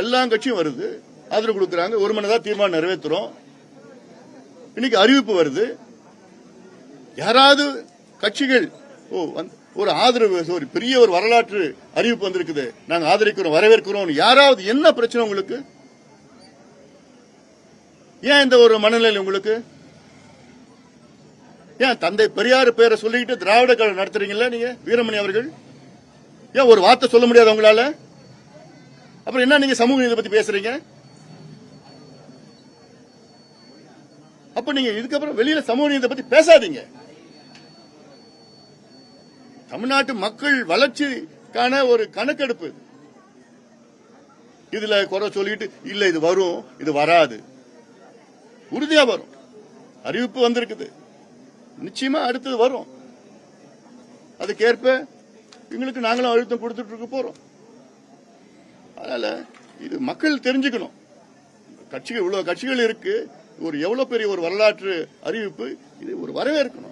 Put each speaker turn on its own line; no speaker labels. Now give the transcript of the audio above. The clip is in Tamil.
எல்லா கட்சியும் வருது, ஆதரவு கொடுக்கறாங்க, ஒரு மனதா தீர்மானம் நிறைவேற்றுறோம். இன்னைக்கு அறிவிப்பு வருது. யாராவது கட்சிகள் ஒரு ஆதரவு, ஒரு பெரிய ஒரு வரலாற்று அறிவிப்பு வந்திருக்குது, நாங்க ஆதரிக்கிறோம், வரவேற்கிறோம், யாராவது என்ன பிரச்சனை உங்களுக்கு? ஏன் இந்த ஒரு மனநிலை உங்களுக்கு? ஏன் தந்தை பெரியார் பேரை சொல்லிக்கிட்டு திராவிட கழகம் நடத்துறீங்களா நீங்க? வீரமணி அவர்கள் ஏன் ஒரு வார்த்தை சொல்ல முடியாது உங்களால? அப்புறம் என்ன நீங்க சமூக நீதி பத்தி பேசுறீங்க? அப்ப நீங்க இதுக்கப்புறம் வெளியில சமூக நீதி பத்தி பேசாதீங்க. தமிழ்நாட்டு மக்கள் வளர்ச்சிக்கான ஒரு கணக்கெடுப்பு. இதுல குறை சொல்லிட்டு இல்ல இது வரும், இது வராது, உறுதியா வரும். அறிவிப்பு வந்திருக்குது, நிச்சயமா அடுத்தது வரும். அதுக்கேற்ப எங்களுக்கு நாங்களும் அழுத்தம் கொடுத்துட்டு இருக்க போறோம். அதனால இது மக்கள் தெரிஞ்சுக்கணும். கட்சிகள் இவ்வளவு கட்சிகள் இருக்கு, ஒரு எவ்வளவு பெரிய ஒரு வரலாற்று அறிவிப்பு, இது ஒரு வரவேற்கணும்.